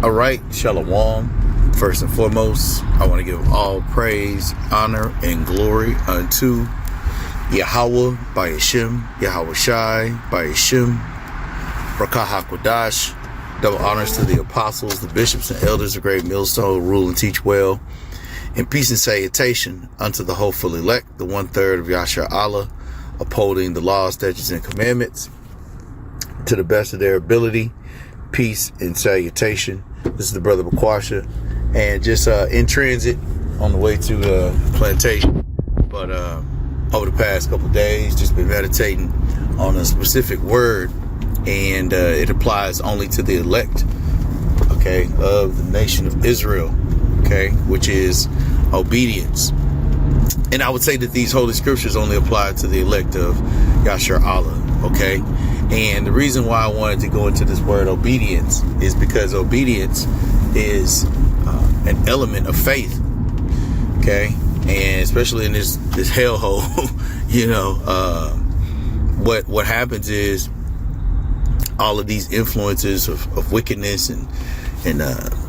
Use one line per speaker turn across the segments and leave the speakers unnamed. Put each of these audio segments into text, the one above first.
All right, Shalom. First and foremost, I want to give all praise, honor, and glory unto Yahweh by Hashem, Yahweh Shai by Hashem, Rakah HaKodash. Double honors to the apostles, the bishops, and elders of great millstone, rule and teach well. And peace and salutation unto the hopeful elect, the 1/3 of Yashar Allah, upholding the laws, statutes, and commandments to the best of their ability. Peace and salutation. This is the brother Bakwasha, and just in transit on the way to plantation. But over the past couple days, just been meditating on a specific word, and it applies only to the elect, okay, of the nation of Israel, okay, which is obedience. And I would say that these holy scriptures only apply to the elect of Yashar Allah, okay? And the reason why I wanted to go into this word obedience is because obedience is an element of faith, okay? And especially in this hellhole, you know, what happens is all of these influences of wickedness and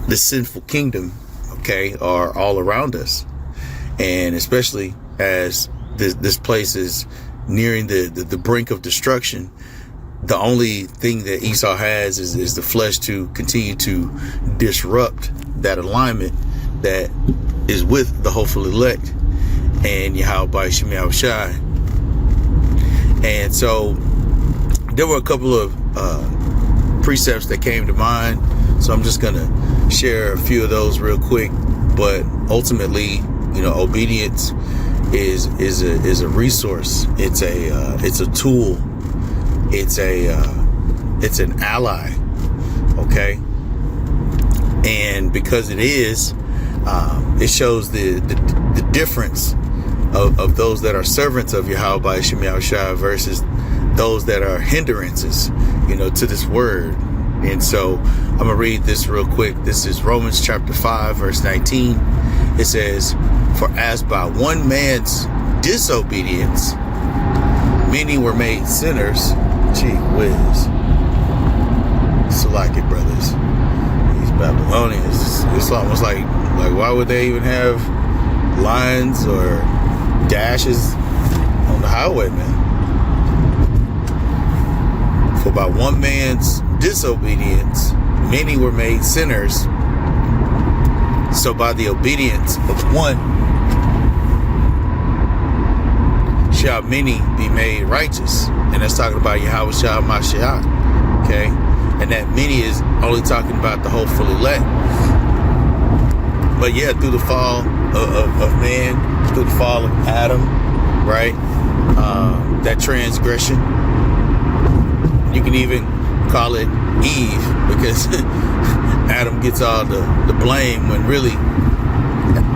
this sinful kingdom, okay, are all around us. And especially as this place is nearing the brink of destruction, the only thing that Esau has is the flesh to continue to disrupt that alignment that is with the hopeful elect and Yahweh by Shem Yahweh Shai. And so there were a couple of precepts that came to mind, so I'm just gonna share a few of those real quick. But ultimately, you know, obedience is a resource. It's a tool. It's an ally, okay? And because it is, it shows the difference of those that are servants of Yahweh by Shem Yahweh Shai versus those that are hindrances, you know, to this word. And so I'm gonna read this real quick. This is Romans chapter 5, verse 19. It says, "For as by one man's disobedience many were made sinners." Gee whiz. Salaki brothers. These Babylonians. It's almost like why would they even have lines or dashes on the highway, man? For by one man's disobedience many were made sinners, so by the obedience of one shall many be made righteous. And that's talking about Yahweh Shah Mashiach, okay? And that many is only talking about the hopeful elect. But yeah, through the fall of man, through the fall of Adam, right? That transgression, you can even call it Eve, because Adam gets all the blame when really,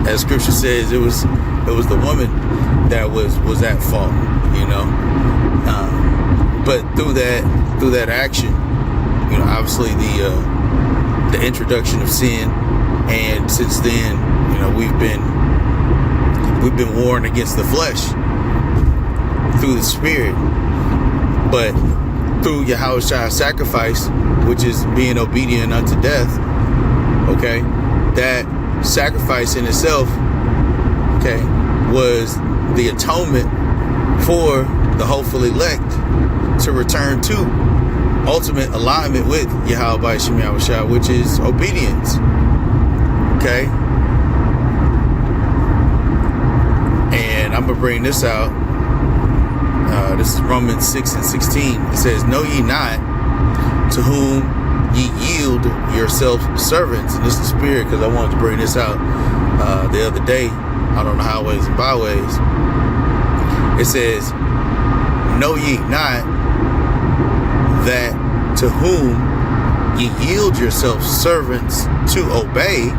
as scripture says, it was the woman that was at fault, you know. But through that action, you know, obviously the introduction of sin, and since then, you know, we've been warring against the flesh through the spirit, but through Yahweh Shai's sacrifice, which is being obedient unto death, okay, that sacrifice in itself, okay, was the atonement for the hopeful elect to return to ultimate alignment with Yahweh by Shem Yahweh Shai, which is obedience, okay? And I'm gonna bring this out. This is Romans 6:16. It says, "Know ye not to whom ye yield yourselves servants?" And this is the spirit, because I wanted to bring this out the other day out on the highways and byways. It says, "Know ye not that to whom ye yield yourselves servants to obey,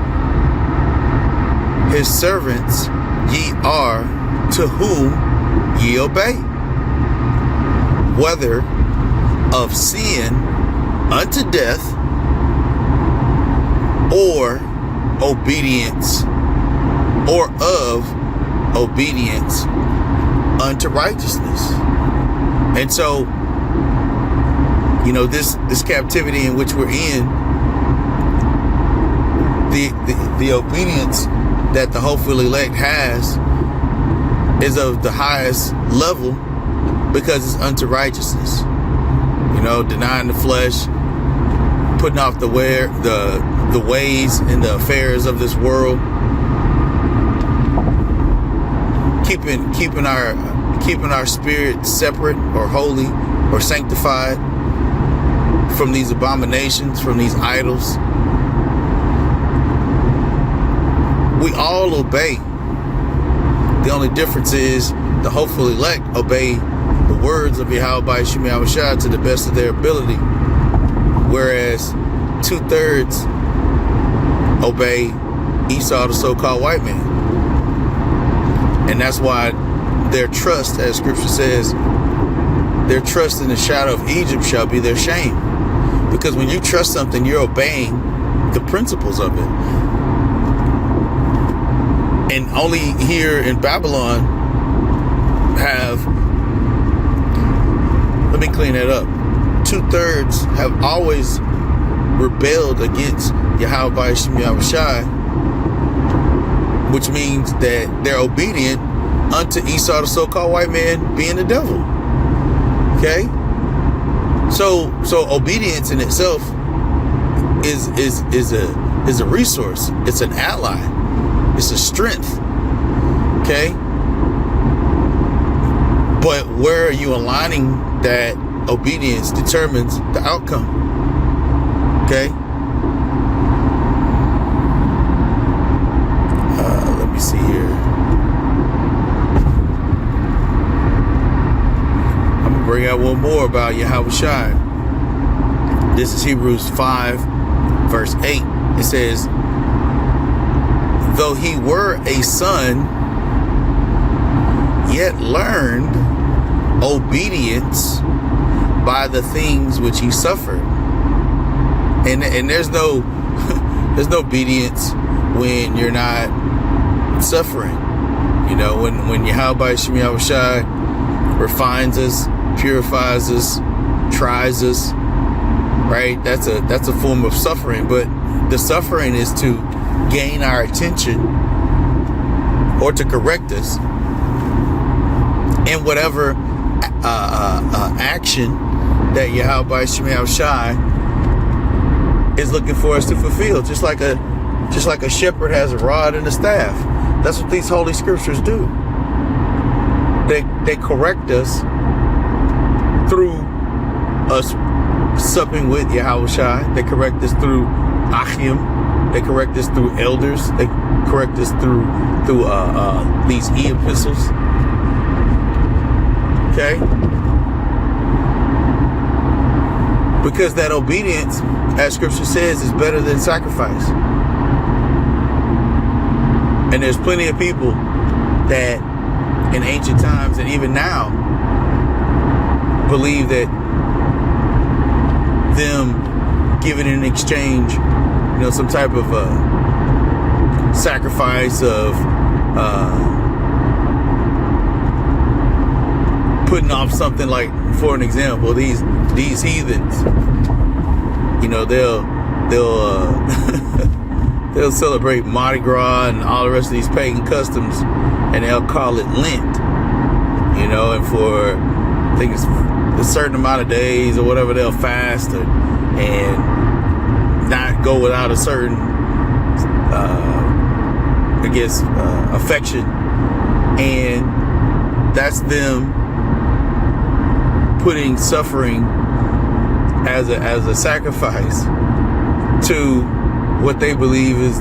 his servants ye are to whom ye obey, whether of sin unto death or obedience, or of obedience unto righteousness." And so, you know, this captivity in which we're in the obedience that the hopeful elect has is of the highest level because it's unto righteousness. You know, denying the flesh, putting off the ways and the affairs of this world, keeping our spirit separate or holy or sanctified from these abominations, from these idols. We all obey. The only difference is the hopeful elect obey the words of Yahweh B'Yishim Yahushua to the best of their ability, whereas 2/3 obey Esau, the so-called white man. And that's why their trust, as scripture says, their trust in the shadow of Egypt shall be their shame. Because when you trust something, you're obeying the principles of it. And only here in Babylon let me clean that up. 2/3 have always rebelled against Yahweh B'Yishim Yahushua, which means that they're obedient unto Esau, the so-called white man, being the devil. Okay? So obedience in itself is a resource. It's an ally. It's a strength. Okay? But where are you aligning that obedience determines the outcome. Okay? Let me see here. I'm going to bring out one more about Yahweh Shai. This is Hebrews 5, verse 8. It says, though he were a son, yet learned obedience by the things which he suffered. And there's no there's no obedience when you're not suffering. You know, when Yahweh B'Yishim Yahushua refines us, purifies us, tries us, right? That's a form of suffering. But the suffering is to gain our attention or to correct us in whatever action that Yahweh B'Yishim Yahushua is looking for us to fulfill. Just like a shepherd has a rod and a staff. That's what these holy scriptures do. They correct us through us supping with Yahweh Shai. They correct us through Achim. They correct us through elders. They correct us through these e-epistles. Okay? Because that obedience, as scripture says, is better than sacrifice. And there's plenty of people that in ancient times and even now believe that them giving in exchange, you know, some type of sacrifice of putting off something, like, for an example, these heathens, you know, they'll they'll celebrate Mardi Gras and all the rest of these pagan customs, and they'll call it Lent, you know, and for, I think it's a certain amount of days or whatever, they'll fast and not go without a certain, affection, and that's them putting suffering as a sacrifice to what they believe is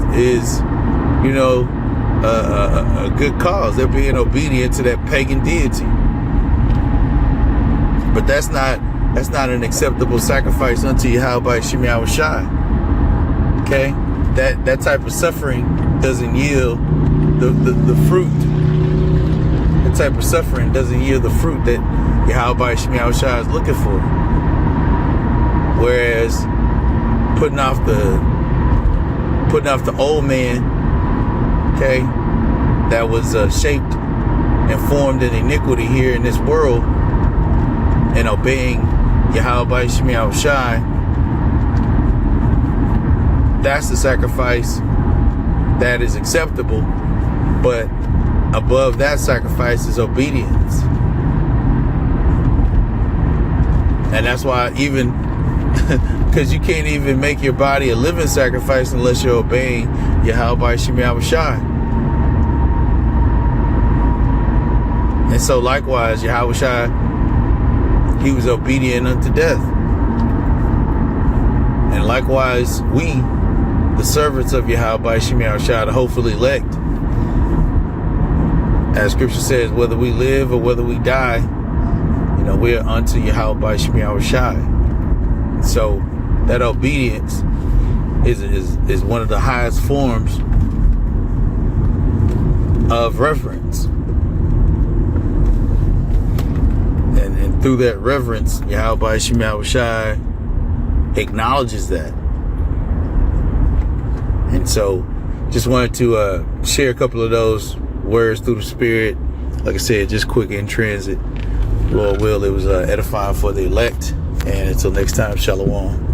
you know, a good cause. They're being obedient to that pagan deity. But that's not an acceptable sacrifice unto Yahweh B'Yishim Yahushua. Okay? That type of suffering doesn't yield the fruit. That type of suffering doesn't yield the fruit that Yahweh B'Yishim Yahushua is looking for. Whereas putting off the old man, okay, that was shaped and formed in iniquity here in this world, and obeying Yahweh B'Yishim Yahushua, that's the sacrifice that is acceptable. But above that sacrifice is obedience. And that's why even, because you can't even make your body a living sacrifice unless you're obeying Yahweh Shem Yahushai. And so likewise, Yahushai, he was obedient unto death. And likewise, we, the servants of Yahweh Shem Yahushai, the hopefully elect, as scripture says, whether we live or whether we die, we are unto Yahweh Shem Yahushai. So that obedience is one of the highest forms of reverence. And through that reverence, Yahweh Shem Yahushai acknowledges that. And so just wanted to share a couple of those words through the Spirit. Like I said, just quick in transit. Lord will, it was edifying for the elect. And until next time, Shalom.